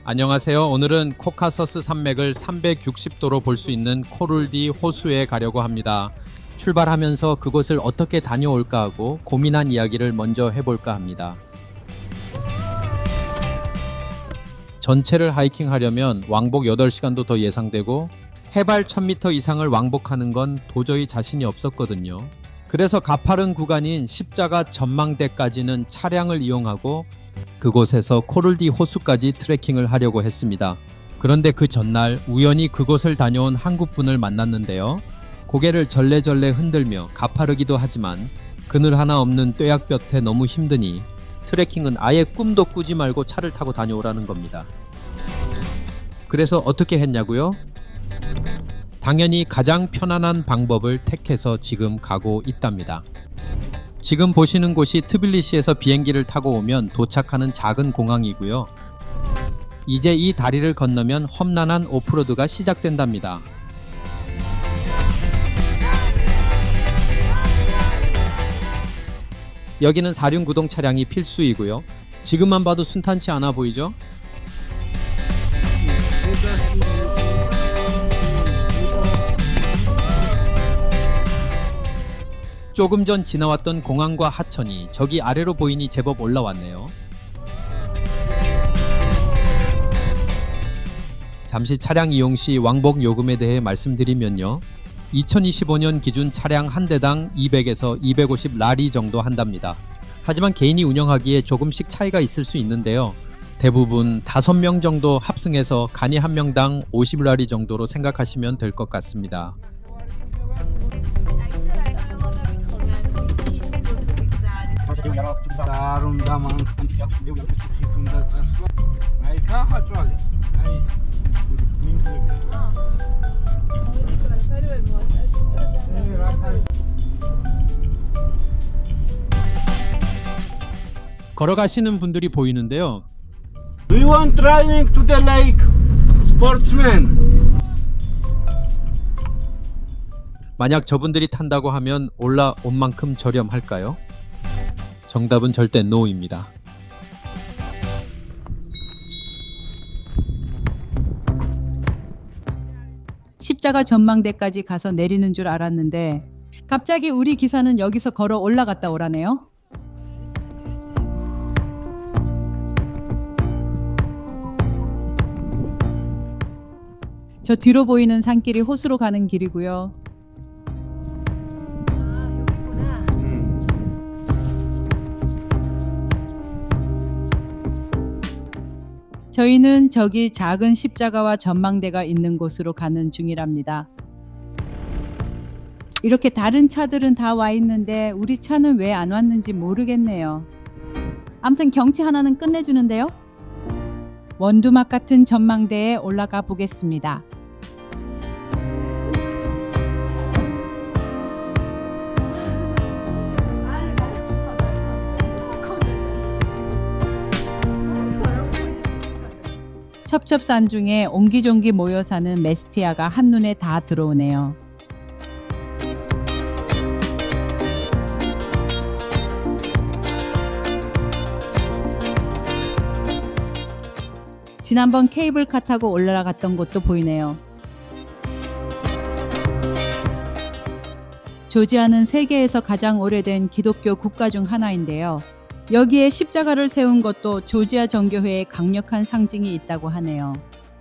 안녕하세요. 오늘은 코카서스 산맥을 360도로 볼 수 있는 코룰디 호수에 가려고 합니다. 출발하면서 그곳을 어떻게 다녀올까 하고 고민한 이야기를 먼저 해볼까 합니다. 전체를 하이킹하려면 왕복 8시간도 더 예상되고 해발 1000m 이상을 왕복하는 건 도저히 자신이 없었거든요. 그래서 가파른 구간인 십자가 전망대까지는 차량을 이용하고 그곳에서 코룰디 호수까지 트레킹을 하려고 했습니다. 그런데 그 전날 우연히 그곳을 다녀온 한국분을 만났는데요. 고개를 절레절레 흔들며 가파르기도 하지만 그늘 하나 없는 뙤약볕에 너무 힘드니 트레킹은 아예 꿈도 꾸지 말고 차를 타고 다녀오라는 겁니다. 그래서 어떻게 했냐고요? 당연히 가장 편안한 방법을 택해서 지금 가고 있답니다. 지금 보시는 곳이 트빌리시에서 비행기를 타고 오면 도착하는 작은 공항이고요. 이제 이 다리를 건너면 험난한 오프로드가 시작된답니다. 여기는 4륜 구동 차량이 필수이고요. 지금만 봐도 순탄치 않아 보이죠? 조금 전 지나왔던 공항과 하천이 저기 아래로 보이니 제법 올라왔네요. 잠시 차량 이용 시 왕복 요금에 대해 말씀드리면요. 2025년 기준 차량 한 대당 200에서 250 라리 정도 한답니다. 하지만 개인이 운영하기에 조금씩 차이가 있을 수 있는데요. 대부분 5명 정도 합승해서 간이 한 명당 50 라리 정도로 생각하시면 될 것 같습니다. 걸어가시는 분들이 보이는데요. We want driving to the lake, sportsman. 만약 저분들이 탄다고 하면 올라온 만큼 저렴할까요? 정답은 절대 NO입니다. 십자가 전망대까지 가서 내리는 줄 알았는데 갑자기 우리 기사는 여기서 걸어 올라갔다 오라네요. 저 뒤로 보이는 산길이 호수로 가는 길이고요. 저희는 저기 작은 십자가와 전망대가 있는 곳으로 가는 중이랍니다. 이렇게 다른 차들은 다 와 있는데 우리 차는 왜 안 왔는지 모르겠네요. 아무튼 경치 하나는 끝내주는데요. 원두막 같은 전망대에 올라가 보겠습니다. 첩첩산 중에 옹기종기 모여 사는 메스티아가 한눈에 다 들어오네요. 지난번 케이블카 타고 올라갔던 곳도 보이네요. 조지아는 세계에서 가장 오래된 기독교 국가 중 하나인데요. 여기에 십자가를 세운 것도 조지아 정교회의 강력한 상징이 있다고 하네요.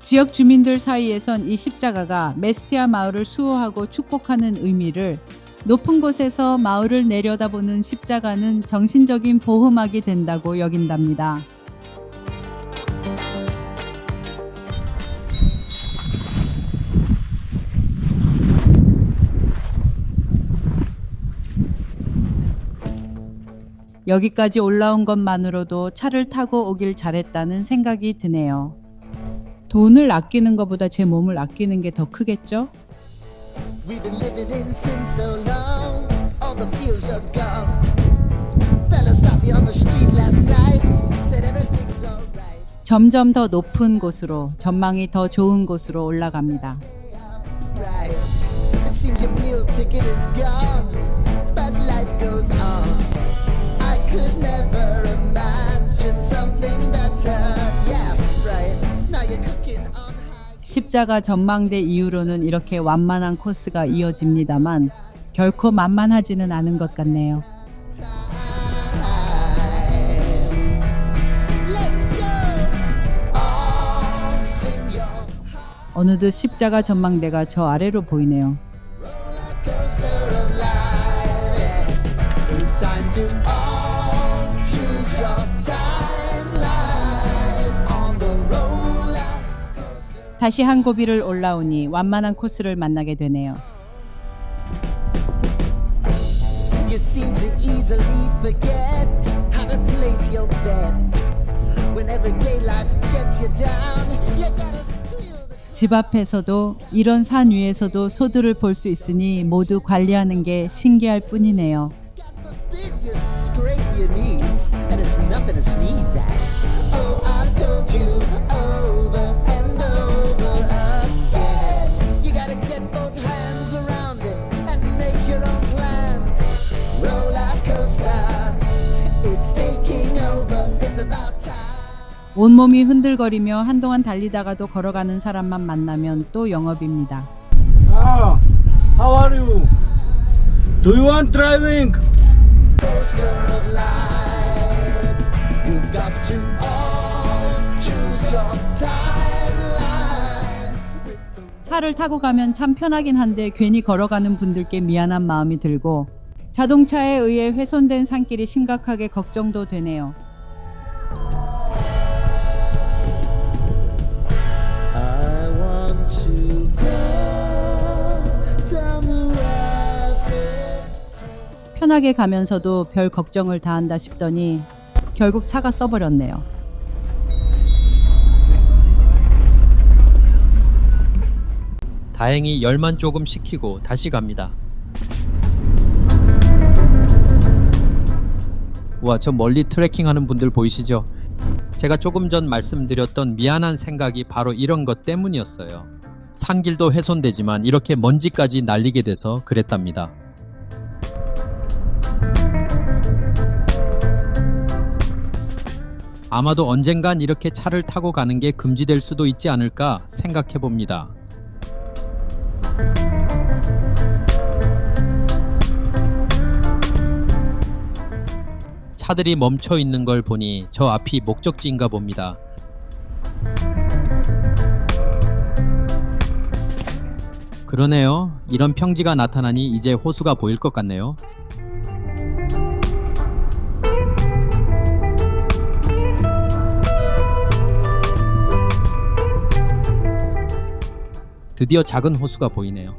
지역 주민들 사이에선 이 십자가가 메스티아 마을을 수호하고 축복하는 의미를, 높은 곳에서 마을을 내려다보는 십자가는 정신적인 보호막이 된다고 여긴답니다. 여기까지 올라온 것만으로도 차를 타고 오길 잘했다는 생각이 드네요. 돈을 아끼는 것보다 제 몸을 아끼는 게 더 크겠죠? We've been living in sin so long, all the feels are gone. Fella stopped me on the street last night, said everything's alright. 점점 더 높은 곳으로, 전망이 더 좋은 곳으로 올라갑니다. It seems your meal ticket is gone, but life goes on. I could never imagine something better. 십자가 전망대 이후로는 이렇게 완만한 코스가 이어집니다만 결코 만만하지는 않은 것 같네요. 어느덧 십자가 전망대가 저 아래로 보이네요. 다시 한 고비를 올라오니 완만한 코스를 만나게 되네요. You seem to easily forget how to place your bet. When everyday life gets you down, you gotta steal the 집 앞에서도 이런 산 위에서도 소들을 볼 수 있으니 모두 관리하는 게 신기할 뿐이네요. forbid you scrape your knees, and it's nothing to sneeze at. Oh, I've told you over and over again. You gotta get both hands around it and make your own plans. Roller coaster, it's taking over. It's about time. 온몸이 흔들거리며 한동안 달리다가도 걸어가는 사람만 만나면 또 영업입니다. Ah, how are you? Do you want driving? Coaster of life. You've got to all choose your timeline. 차를 타고 가면 참 편하긴 한데 괜히 걸어가는 분들께 미안한 마음이 들고 자동차에 의해 훼손된 산길이 심각하게 걱정도 되네요. I want to go down the rapid. 편하게 가면서도 별 걱정을 다 한다 싶더니 결국 차가 써버렸네요. 다행히 열만 조금 식히고 다시 갑니다. 와, 저 멀리 트레킹하는 분들 보이시죠? 제가 조금 전 말씀드렸던 미안한 생각이 바로 이런 것 때문이었어요. 산길도 훼손되지만 이렇게 먼지까지 날리게 돼서 그랬답니다. 아마도 언젠간 이렇게 차를 타고 가는 게 금지될 수도 있지 않을까 생각해 봅니다. 차들이 멈춰 있는 걸 보니 저 앞이 목적지인가 봅니다. 그러네요. 이런 평지가 나타나니 이제 호수가 보일 것 같네요. 드디어 작은 호수가 보이네요.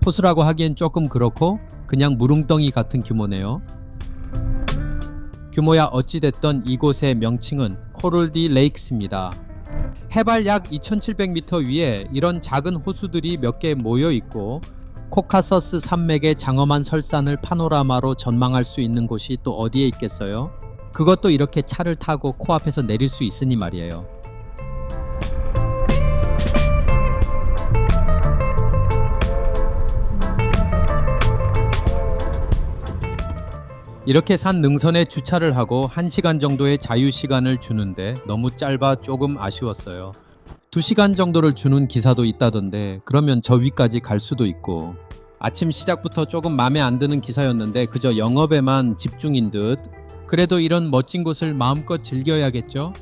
호수라고 하기엔 조금 그렇고 그냥 무릉덩이 같은 규모네요. 규모야 어찌됐던 이곳의 명칭은 코럴디 레이크스입니다. 해발 약 2700m 위에 이런 작은 호수들이 몇 개 모여 있고 코카서스 산맥의 장엄한 설산을 파노라마로 전망할 수 있는 곳이 또 어디에 있겠어요? 그것도 이렇게 차를 타고 코앞에서 내릴 수 있으니 말이에요. 이렇게 산 능선에 주차를 하고 1시간 정도의 자유시간을 주는데 너무 짧아 조금 아쉬웠어요. 2시간 정도를 주는 기사도 있다던데 그러면 저 위까지 갈 수도 있고. 아침 시작부터 조금 맘에 안 드는 기사였는데 그저 영업에만 집중인 듯. 그래도 이런 멋진 곳을 마음껏 즐겨야겠죠?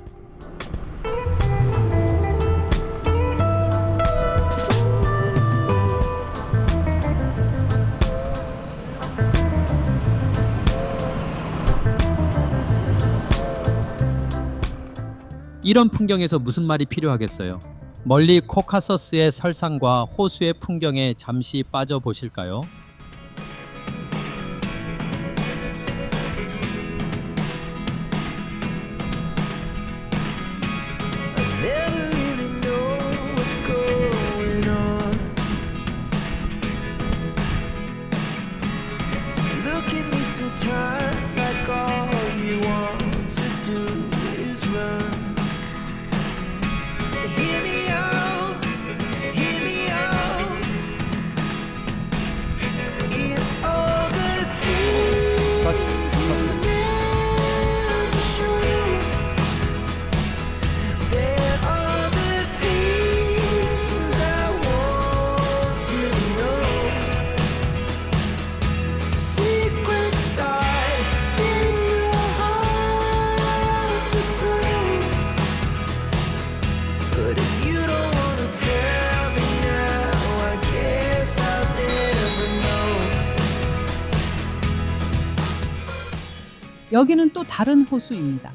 이런 풍경에서 무슨 말이 필요하겠어요? 멀리 코카서스의 설산과 호수의 풍경에 잠시 빠져보실까요? Never really know what's going on. Look at me sometimes like all you want to do is run. Hear me out, hear me out. 여기는 또 다른 호수입니다.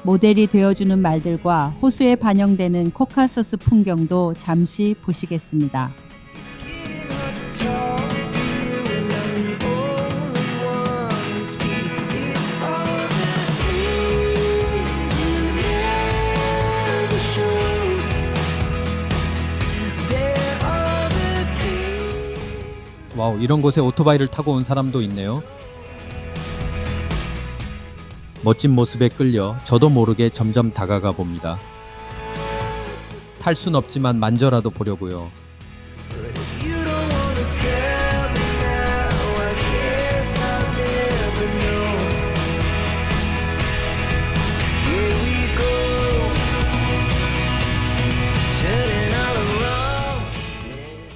모델이 되어주는 말들과 호수에 반영되는 코카서스 풍경도 잠시 보시겠습니다. 와우, 이런 곳에 오토바이를 타고 온 사람도 있네요. 멋진 모습에 끌려 저도 모르게 점점 다가가 봅니다. 탈 순 없지만 만져라도 보려고요.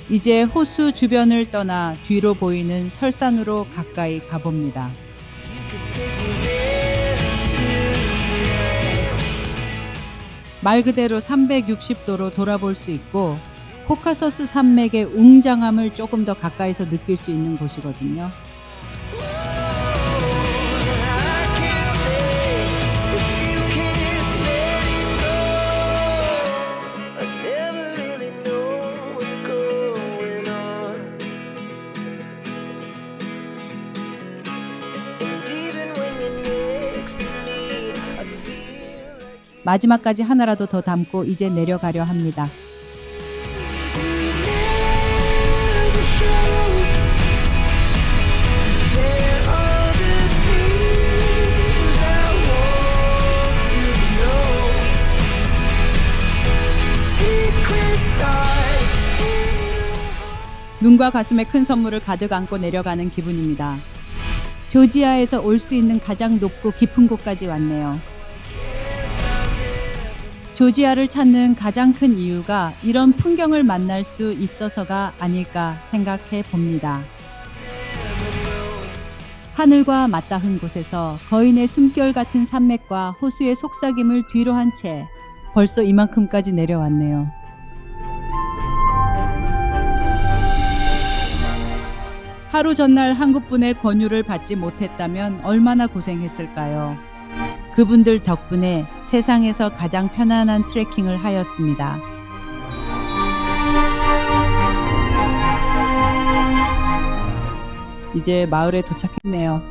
이제 호수 주변을 떠나 뒤로 보이는 설산으로 가까이 가봅니다. 말 그대로 360도로 돌아볼 수 있고 코카서스 산맥의 웅장함을 조금 더 가까이서 느낄 수 있는 곳이거든요. 마지막까지 하나라도 더 담고 이제 내려가려 합니다. 눈과 가슴에 큰 선물을 가득 안고 내려가는 기분입니다. 조지아에서 올 수 있는 가장 높고 깊은 곳까지 왔네요. 조지아를 찾는 가장 큰 이유가 이런 풍경을 만날 수 있어서가 아닐까 생각해 봅니다. 하늘과 맞닿은 곳에서 거인의 숨결 같은 산맥과 호수의 속삭임을 뒤로 한 채 벌써 이만큼까지 내려왔네요. 하루 전날 한국분의 권유를 받지 못했다면 얼마나 고생했을까요? 그분들 덕분에 세상에서 가장 편안한 트레킹을 하였습니다. 이제 마을에 도착했네요.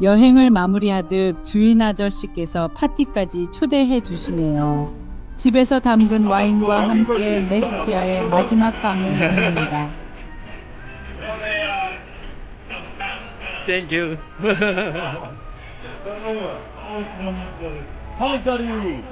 여행을 마무리하듯 주인 아저씨께서 파티까지 초대해 주시네요. 집에서 담근 와인과 함께 메스티아의 마지막 밤을 보냅니다. Thank you. How old are you?